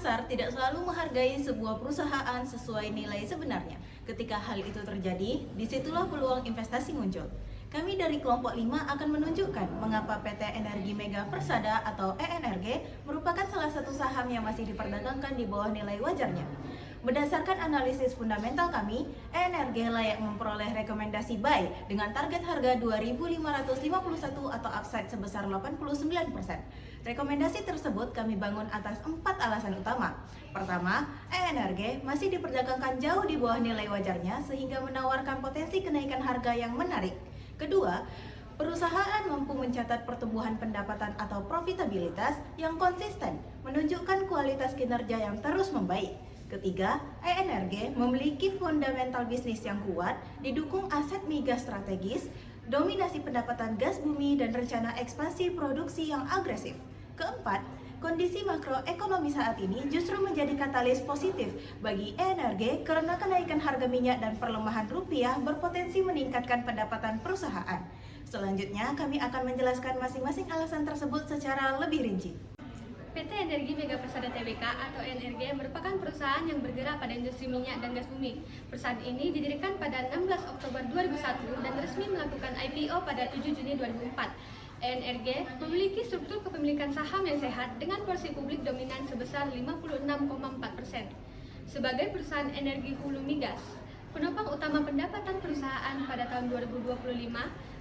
pasar tidak selalu menghargai sebuah perusahaan sesuai nilai sebenarnya. Ketika hal itu terjadi, disitulah peluang investasi muncul. Kami dari kelompok 5 akan menunjukkan mengapa PT Energi Mega Persada atau ENRG merupakan salah satu saham yang masih diperdagangkan di bawah nilai wajarnya. Berdasarkan analisis fundamental kami, ENRG layak memperoleh rekomendasi buy dengan target harga 2.551 atau upside sebesar 89%. Rekomendasi tersebut kami bangun atas 4 alasan utama. Pertama, ENRG masih diperdagangkan jauh di bawah nilai wajarnya sehingga menawarkan potensi kenaikan harga yang menarik. Kedua, perusahaan mampu mencatat pertumbuhan pendapatan atau profitabilitas yang konsisten, menunjukkan kualitas kinerja yang terus membaik. Ketiga, ENRG memiliki fundamental bisnis yang kuat, didukung aset migas strategis, dominasi pendapatan gas bumi, dan rencana ekspansi produksi yang agresif. Keempat, kondisi makroekonomi saat ini justru menjadi katalis positif bagi ENRG karena kenaikan harga minyak dan perlemahan rupiah berpotensi meningkatkan pendapatan perusahaan. Selanjutnya, kami akan menjelaskan masing-masing alasan tersebut secara lebih rinci. PT Energi Mega Persada Tbk atau ENRG merupakan perusahaan yang bergerak pada industri minyak dan gas bumi. Perusahaan ini didirikan pada 16 Oktober 2001 dan resmi melakukan IPO pada 7 Juni 2004. ENRG memiliki struktur kepemilikan saham yang sehat dengan porsi publik dominan sebesar 56,4%. Sebagai perusahaan energi hulu migas, penopang utama pendapatan perusahaan pada tahun 2025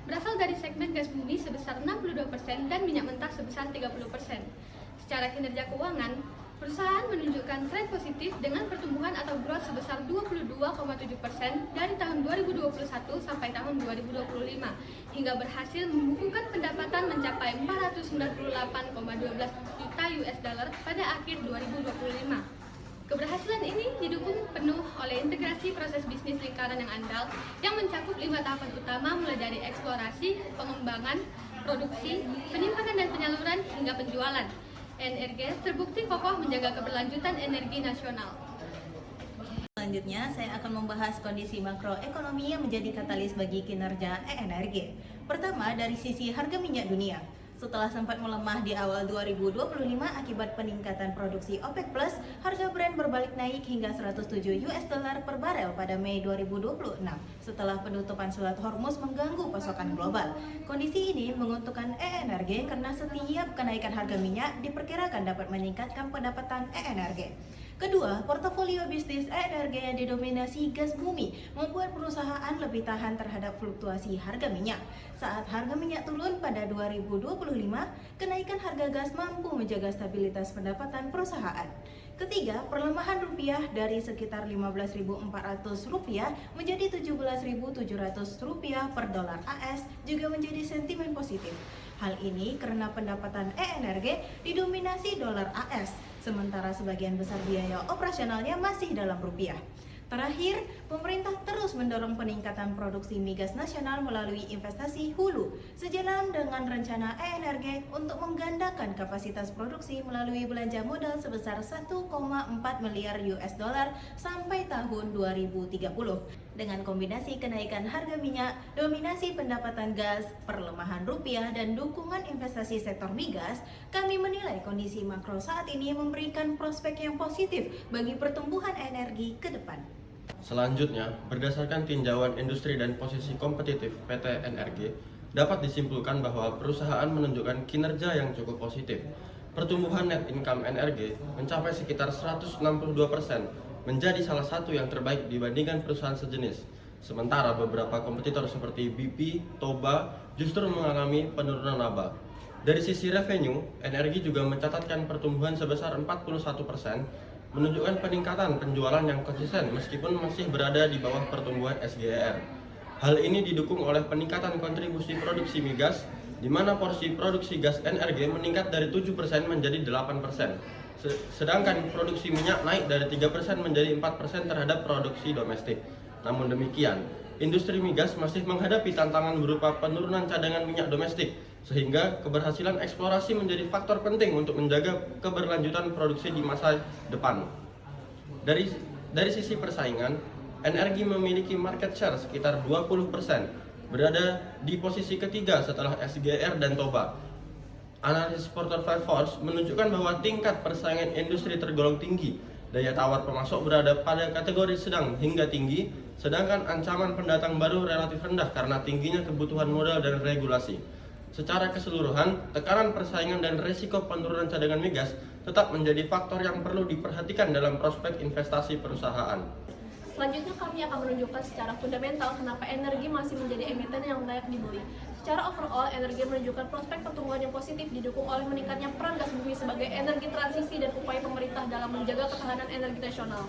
berasal dari segmen gas bumi sebesar 62% dan minyak mentah sebesar 30%. Secara kinerja keuangan, perusahaan menunjukkan tren positif dengan pertumbuhan atau growth sebesar 22,7% dari tahun 2021 sampai tahun 2025 hingga berhasil membukukan pendapatan mencapai 498,12 juta US dollar pada akhir 2025. Keberhasilan ini didukung penuh oleh integrasi proses bisnis lingkaran yang andal yang mencakup 5 tahapan utama mulai dari eksplorasi, pengembangan, produksi, penyimpanan dan penyaluran hingga penjualan. ENRG terbukti kokoh menjaga keberlanjutan energi nasional. Selanjutnya, saya akan membahas kondisi makroekonomi yang menjadi katalis bagi kinerja ENRG. Pertama, dari sisi harga minyak dunia. Setelah sempat melemah di awal 2025 akibat peningkatan produksi OPEC+, harga Brent berbalik naik hingga 107 US dollar per barel pada Mei 2026 setelah penutupan Selat Hormuz mengganggu pasokan global. Kondisi ini menguntungkan ENRG karena setiap kenaikan harga minyak diperkirakan dapat meningkatkan pendapatan ENRG. Kedua, portofolio bisnis ENRG yang didominasi gas bumi membuat perusahaan lebih tahan terhadap fluktuasi harga minyak. Saat harga minyak turun pada 2025, kenaikan harga gas mampu menjaga stabilitas pendapatan perusahaan. Ketiga, perlemahan rupiah dari sekitar Rp15.400 menjadi Rp17.700 per dolar AS juga menjadi sentimen positif. Hal ini karena pendapatan ENRG didominasi dolar AS, sementara sebagian besar biaya operasionalnya masih dalam rupiah. Terakhir, pemerintah terus mendorong peningkatan produksi migas nasional melalui investasi hulu, sejalan dengan rencana ENRG untuk menggandakan kapasitas produksi melalui belanja modal sebesar 1,4 miliar US dollar sampai tahun 2030. Dengan kombinasi kenaikan harga minyak, dominasi pendapatan gas, perlemahan rupiah, dan dukungan investasi sektor migas, kami menilai kondisi makro saat ini memberikan prospek yang positif bagi pertumbuhan energi ke depan. Selanjutnya, berdasarkan tinjauan industri dan posisi kompetitif PT ENRG, dapat disimpulkan bahwa perusahaan menunjukkan kinerja yang cukup positif. Pertumbuhan net income ENRG mencapai sekitar 162%, menjadi salah satu yang terbaik dibandingkan perusahaan sejenis. Sementara beberapa kompetitor seperti BP, Toba justru mengalami penurunan laba. Dari sisi revenue, ENRG juga mencatatkan pertumbuhan sebesar 41%, menunjukkan peningkatan penjualan yang konsisten meskipun masih berada di bawah pertumbuhan SGR. Hal ini didukung oleh peningkatan kontribusi produksi migas, di mana porsi produksi gas ENRG meningkat dari 7% menjadi 8%. Sedangkan produksi minyak naik dari 3% menjadi 4% terhadap produksi domestik. Namun demikian, industri migas masih menghadapi tantangan berupa penurunan cadangan minyak domestik, sehingga keberhasilan eksplorasi menjadi faktor penting untuk menjaga keberlanjutan produksi di masa depan. Dari sisi persaingan, ENRG memiliki market share sekitar 20%, berada di posisi ketiga setelah SGR dan Toba. Analisis Porter 5 Force menunjukkan bahwa tingkat persaingan industri tergolong tinggi. Daya tawar pemasok berada pada kategori sedang hingga tinggi, sedangkan ancaman pendatang baru relatif rendah karena tingginya kebutuhan modal dan regulasi. Secara keseluruhan, tekanan persaingan dan risiko penurunan cadangan migas tetap menjadi faktor yang perlu diperhatikan dalam prospek investasi perusahaan. Selanjutnya kami akan menunjukkan secara fundamental kenapa energi masih menjadi emiten yang layak dibeli. Secara overall, energi menunjukkan prospek pertumbuhan yang positif didukung oleh meningkatnya peran gas bumi sebagai energi transisi dan upaya pemerintah dalam menjaga ketahanan energi nasional.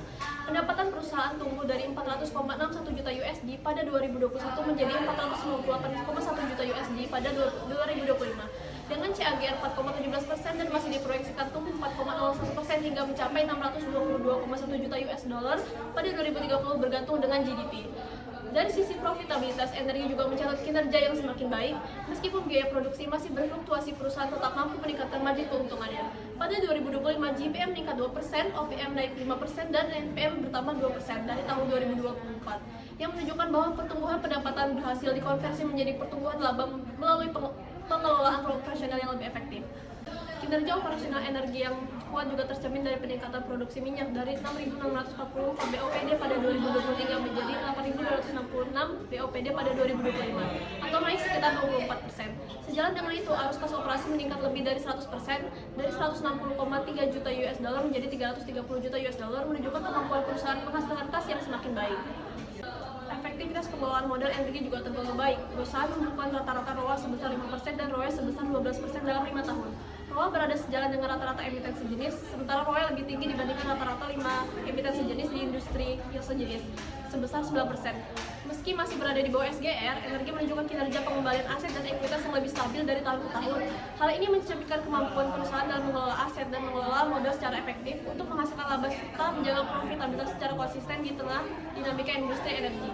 Pendapatan perusahaan tumbuh dari 400,61 juta USD pada 2021 menjadi 498,1 juta USD pada 2025. Dengan CAGR 4,17% dan masih diproyeksikan tumbuh 4,01% hingga mencapai 622,1 juta US dollar pada 2030 bergantung dengan GDP. Dari sisi profitabilitas, energi juga mencatat kinerja yang semakin baik. Meskipun biaya produksi masih berfluktuasi, perusahaan tetap mampu meningkatkan margin keuntungannya. Pada 2025, GPM meningkat 2%, OPM naik 5%, dan NPM bertambah 2% dari tahun 2024, yang menunjukkan bahwa pertumbuhan pendapatan berhasil dikonversi menjadi pertumbuhan laba melalui pengelolaan operasional yang lebih efektif. Kinerja operasional energi yang kuat juga tercermin dari peningkatan produksi minyak dari 6.640 BOPD pada 2023 menjadi 8.266 BOPD pada 2025 atau naik sekitar 24%. Sejalan dengan itu, arus kas operasi meningkat lebih dari 100% dari 160,3 juta US dollar menjadi 330 juta US dollar, menunjukkan kemampuan perusahaan menghasilkan kas yang semakin baik. Efektivitas pengelolaan modal energi juga tergolong baik. Perusahaan membukukan rata-rata ROA sebesar 5% dan ROE sebesar 12% dalam 5 tahun. ROA berada sejalan dengan rata-rata emiten sejenis, sementara ROE lebih tinggi dibandingkan rata-rata 5 emiten sejenis di industri yang sejenis, sebesar 9%. Meski masih berada di bawah SGR, energi menunjukkan kinerja pengembalian aset dan ekuitas yang lebih stabil dari tahun ke tahun. Hal ini mencerminkan kemampuan perusahaan dalam mengelola aset dan mengelola modal secara efektif untuk menghasilkan laba serta menjaga profitabilitas secara konsisten di tengah dinamika industri energi.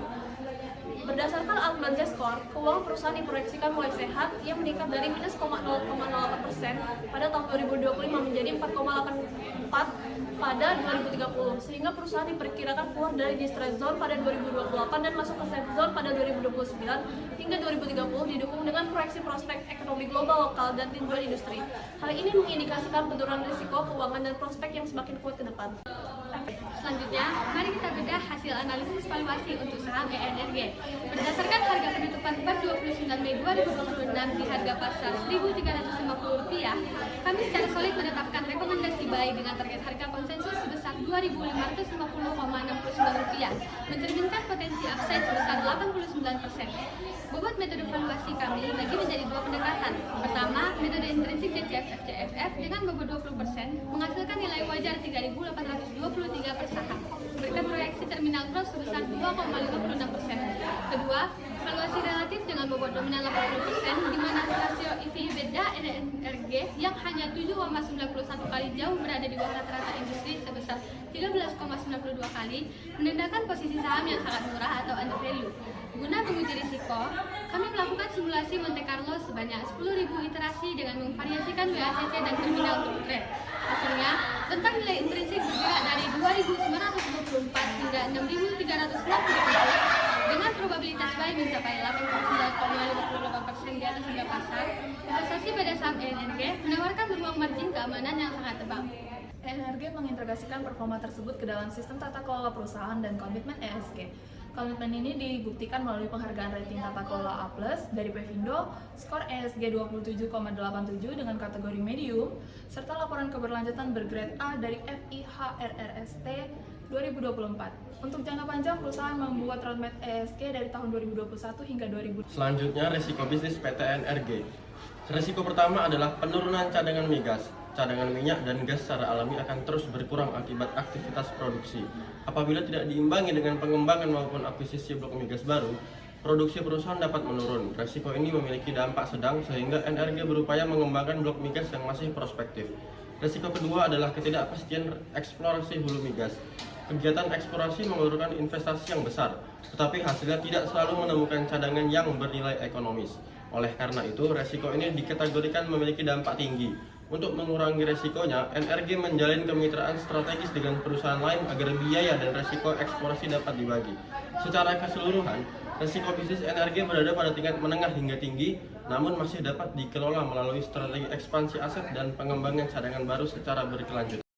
Berdasarkan Altman Z-Score, keuangan perusahaan diproyeksikan mulai sehat, yang meningkat dari minus 0,08% pada tahun 2025 menjadi 4,84% pada 2030, sehingga perusahaan diperkirakan keluar dari distress zone pada 2028 dan masuk ke safe zone pada 2029 hingga 2030 didukung dengan proyeksi prospek ekonomi global, lokal, dan tinjauan industri. Hal ini mengindikasikan penurunan risiko keuangan dan prospek yang semakin kuat ke depan. Selanjutnya, mari kita bedah hasil analisis valuasi untuk saham ENRG. Berdasarkan harga penutupan per 29 Mei 2026 di harga pasar Rp1.350, kami secara solid menetapkan rekomendasi buy dengan target harga konsensus sebesar Rp2.550,69, mencerminkan potensi upside sebesar 89%. Bobot metode valuasi kami dibagi menjadi dua pendekatan. Pertama, metode intrinsik DCF/FCFF dengan bobot 20% menghasilkan nilai wajar 3.823 per saham, berkat proyeksi terminal gross sebesar 2,56%. Kedua, valuasi relatif dengan bobot dominan 80%, di mana rasio EV/EBITDA ENRG yang hanya 7,91 kali jauh berada di bawah rata-rata industri sebesar 13,92 kali, menandakan posisi saham yang sangat murah atau undervalue. Guna menguji risiko, kami melakukan simulasi Monte Carlo sebanyak 10.000 iterasi dengan memvariasikan WACC dan terminal untuk trade. Hasilnya, tentang nilai intrinsik bergerak dari 2.924 hingga 6.360 dengan probabilitas buy mencapai 89,58% di atas harga pasar. Investasi pada saham ENRG menawarkan ruang margin keamanan yang sangat tebal. ENRG mengintegrasikan performa tersebut ke dalam sistem tata kelola perusahaan dan komitmen ESG. Komitmen ini dibuktikan melalui penghargaan rating tata kelola A+ dari Pevindo, skor ESG 27,87 dengan kategori medium, serta laporan keberlanjutan bergrade A dari FIHRRST 2024. Untuk jangka panjang, perusahaan membuat roadmap ESG dari tahun 2021 hingga 2000. Selanjutnya, risiko bisnis PT ENRG. Risiko pertama adalah penurunan cadangan migas. Cadangan minyak dan gas secara alami akan terus berkurang akibat aktivitas produksi. Apabila tidak diimbangi dengan pengembangan maupun akuisisi blok migas baru, produksi perusahaan dapat menurun. Risiko ini memiliki dampak sedang sehingga ENRG berupaya mengembangkan blok migas yang masih prospektif. Risiko kedua adalah ketidakpastian eksplorasi hulu migas. Kegiatan eksplorasi memerlukan investasi yang besar, tetapi hasilnya tidak selalu menemukan cadangan yang bernilai ekonomis. Oleh karena itu, risiko ini dikategorikan memiliki dampak tinggi. Untuk mengurangi resikonya, ENRG menjalin kemitraan strategis dengan perusahaan lain agar biaya dan resiko eksplorasi dapat dibagi. Secara keseluruhan, resiko bisnis ENRG berada pada tingkat menengah hingga tinggi, namun masih dapat dikelola melalui strategi ekspansi aset dan pengembangan cadangan baru secara berkelanjutan.